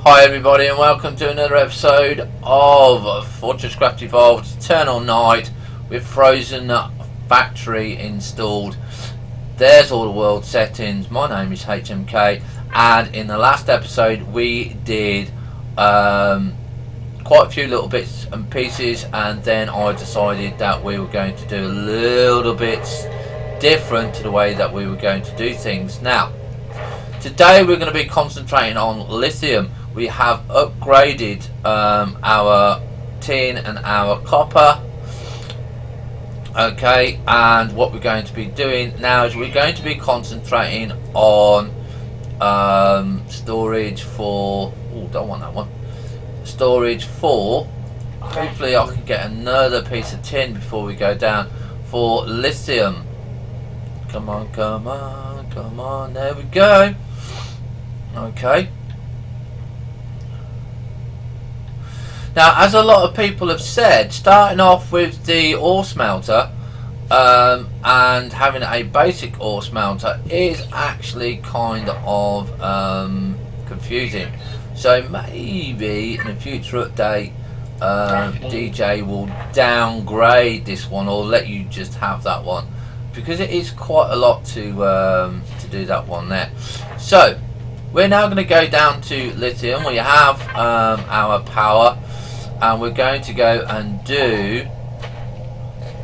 Hi everybody and welcome to another episode of Fortresscraft Evolved Eternal Night with Frozen Factory installed. There's all the world settings. My name is HMK, and in the last episode we did quite a few little bits and pieces, and then I decided that we were going to do a little bit different to the way that we were going to do things. Now today we're going to be concentrating on lithium. We have upgraded our tin and our copper. Okay, and what we're going to be doing now is we're going to be concentrating on storage for... oh, don't want that one. Storage for... hopefully I can get another piece of tin before we go down for lithium. Come on, come on, come on. There we go. Okay. Now, as a lot of people have said, starting off with the ore smelter and having a basic ore smelter is actually kind of confusing. So maybe in a future update, DJ will downgrade this one or let you just have that one, because it is quite a lot to do that one there. So we're now going to go down to lithium. We have our power. And we're going to go and do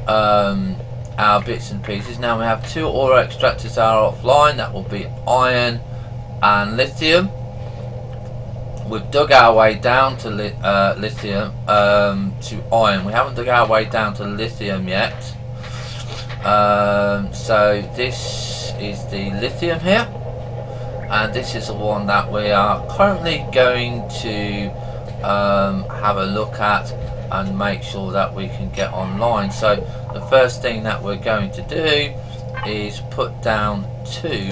our bits and pieces. Now we have two ore extractors that are offline. That will be iron and lithium. We've dug our way down to lithium to iron. We haven't dug our way down to lithium yet. So this is the lithium here, and this is the one that we are currently going to have a look at and make sure that we can get online. So the first thing that we're going to do is put down two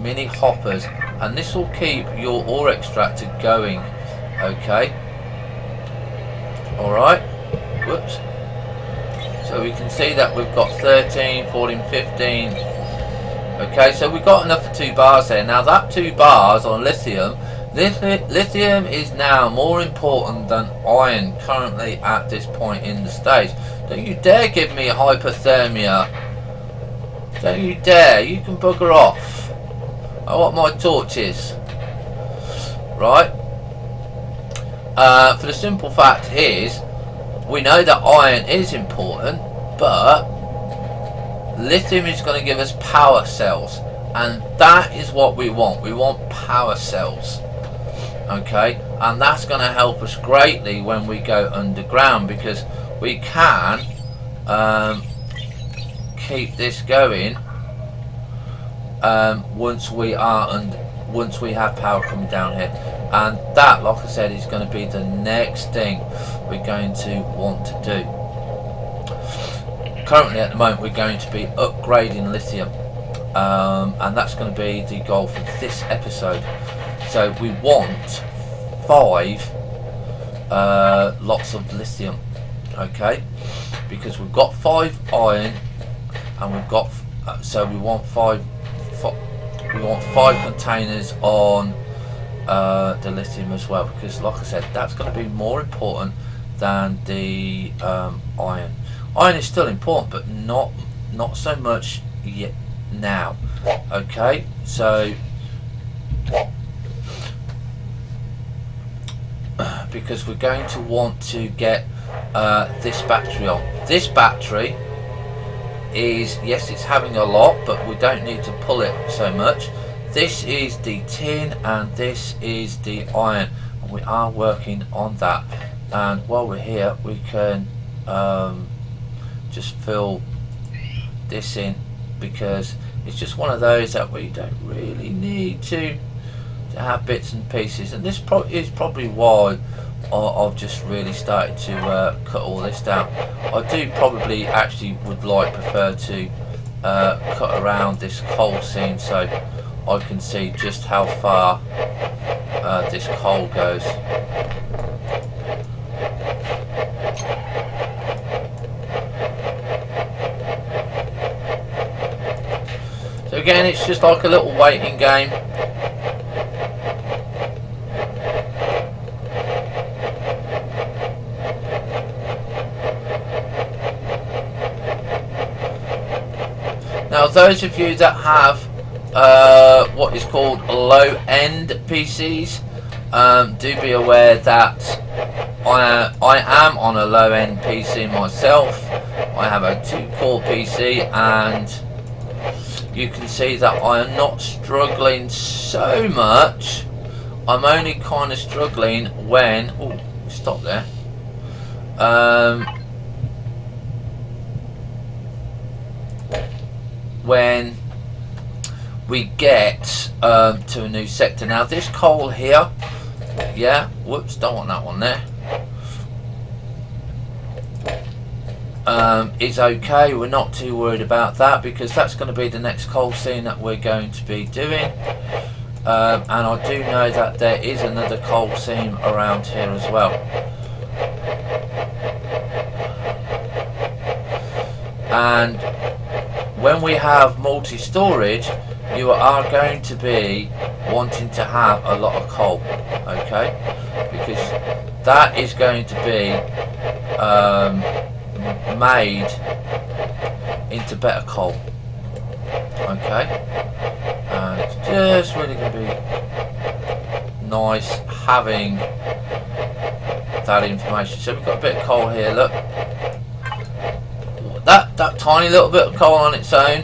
mini hoppers, and this will keep your ore extractor going. Okay, alright, whoops. So we can see that we've got 13, 14, 15. Okay, so we've got enough for 2 bars there. Now that 2 bars on lithium, lithium is now more important than iron currently at this point in the stage. Don't you dare give me hypothermia. Don't you dare. You can bugger off. I want my torches. Right. For the simple fact is, we know that iron is important, but lithium is going to give us power cells, and that is what we want. We want power cells. Okay, and that's going to help us greatly when we go underground, because we can keep this going once we have power coming down here. And that, like I said, is going to be the next thing we're going to want to do. Currently at the moment we're going to be upgrading lithium, and that's going to be the goal for this episode. So we want 5 lots of lithium, okay, because we've got 5 iron, and we've got so we want 5 containers on the lithium as well, because like I said, that's going to be more important than the iron. Iron is still important, but not so much yet now. Okay, so because we're going to want to get this battery on. This battery is, yes, it's having a lot, but we don't need to pull it so much. This is the tin and this is the iron, and we are working on that. And while we're here, we can just fill this in, because it's just one of those that we don't really need to have bits and pieces. And this is probably why I've just really started to cut all this down. I do probably actually would prefer to cut around this coal seam so I can see just how far this coal goes. So again, it's just like a little waiting game. Now those of you that have what is called low-end PCs, do be aware that I am on a low-end PC myself. I have a 2-core PC, and you can see that I am not struggling so much. I'm only kind of struggling when... Oh, stop there. When we get to a new sector. Now this coal here, yeah, whoops, don't want that one there, is okay. We're not too worried about that, because that's going to be the next coal seam that we're going to be doing. And I do know that there is another coal seam around here as well. And when we have multi-storage, you are going to be wanting to have a lot of coal, okay? Because that is going to be made into better coal, okay? And it's just really going to be nice having that information. So we've got a bit of coal here, look. That tiny little bit of coal on its own,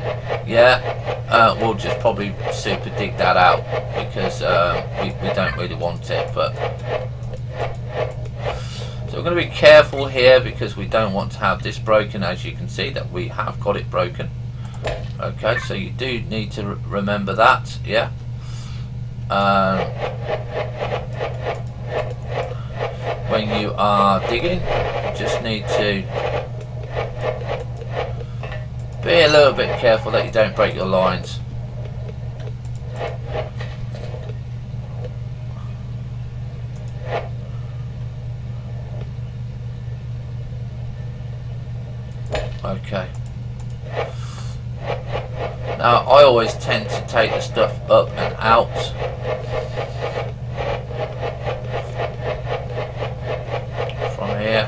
yeah, we'll just probably super dig that out, because we don't really want it. But so we're going to be careful here, because we don't want to have this broken. As you can see that we have got it broken. Okay, so you do need to remember that, yeah. When you are digging, you just need to be a little bit careful that you don't break your lines. Okay. Now I always tend to take the stuff up and out. From here.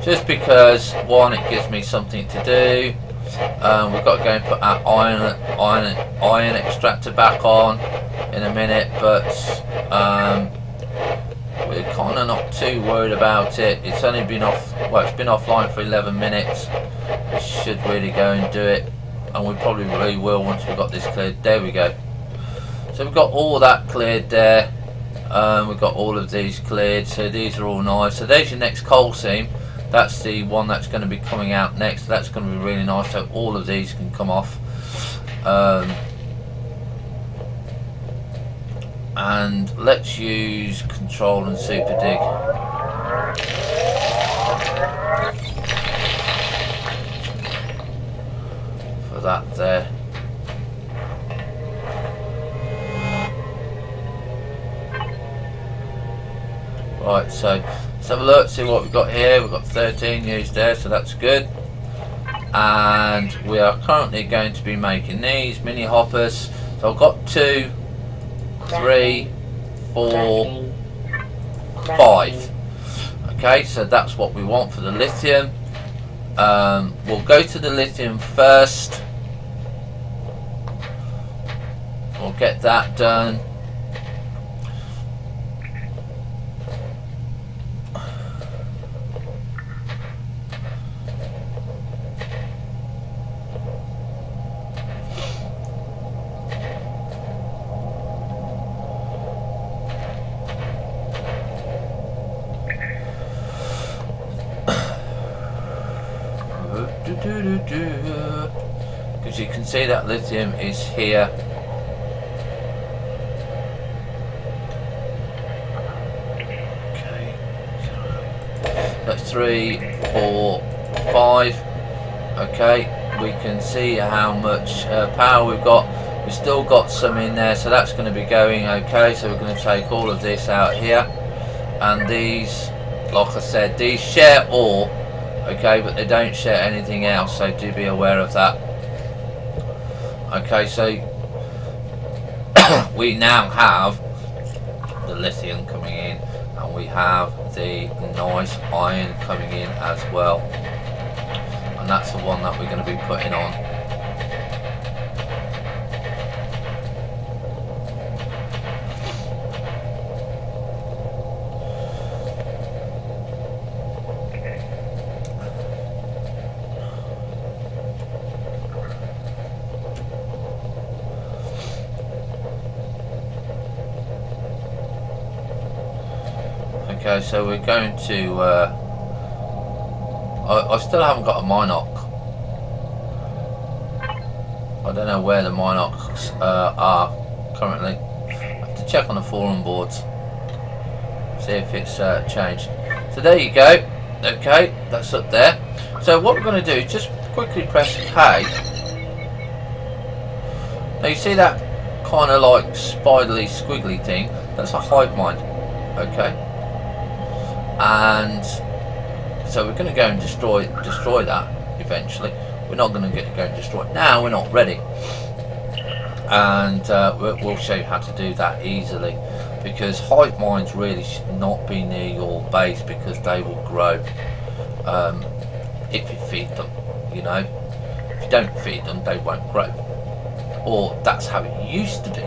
Just because, one, it gives me something to do. We've got to go and put our iron extractor back on in a minute, but we're kind of not too worried about it. It's only been off, well, it's been offline for 11 minutes. We should really go and do it, and we probably really will once we've got this cleared. There we go. So we've got all that cleared there. We've got all of these cleared, so these are all nice. So there's your next coal seam. That's the one that's going to be coming out next. That's going to be really nice, so all of these can come off. And let's use control and super dig. For that there. Right, so let's have a look, see what we've got here. We've got 13 used there, so that's good. And we are currently going to be making these mini hoppers. So I've got 2, 3, 4, 5. Okay, so that's what we want for the lithium. We'll go to the lithium first. We'll get that done. Because you can see that lithium is here. Okay, that's 3, 4, 5. Okay, we can see how much power we've got. We've still got some in there, so that's going to be going okay. So we're going to take all of this out here, and these, like I said, these share ore. Okay, but they don't share anything else, so do be aware of that. Okay, so we now have the lithium coming in, and we have the nice iron coming in as well, and that's the one that we're going to be putting on. Okay, so we're going to I still haven't got a Minoc. I don't know where the Minocs are currently. I have to check on the forum boards, see if it's changed. So there you go. Okay, that's up there. So what we're going to do is just quickly press K. Now you see that kind of like spiderly squiggly thing? That's a hive mind. Okay, and so we're going to go and destroy that eventually. We're not going to go and destroy it now. We're not ready, and we'll show you how to do that easily. Because hive minds really should not be near your base, because they will grow if you feed them. You know, if you don't feed them, they won't grow. Or that's how it used to be.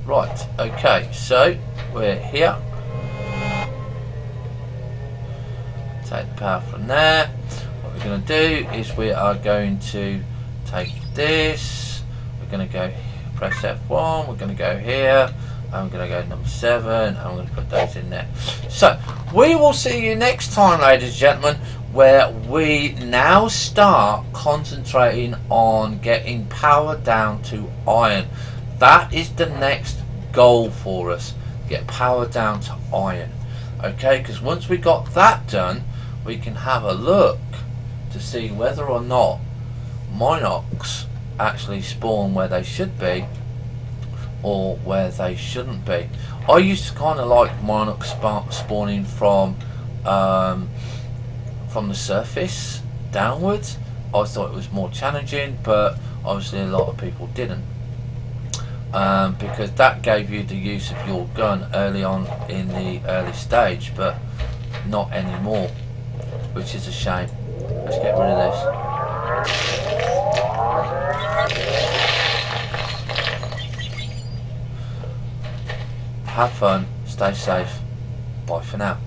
Right, okay, so we're here. Take the power from there. What we're going to do is we are going to take this. We're going to go press F1. We're going to go here. I'm going to go number 7, and I'm going to put those in there. So we will see you next time, ladies and gentlemen, where we now start concentrating on getting power down to iron. That is the next goal for us, get power down to iron. Okay, because once we got that done, we can have a look to see whether or not Minocs actually spawn where they should be or where they shouldn't be. I used to kind of like Minocs spawning from the surface downwards. I thought it was more challenging, but obviously a lot of people didn't. Because that gave you the use of your gun early on in the early stage, but not anymore, which is a shame. Let's get rid of this. Have fun, stay safe, bye for now.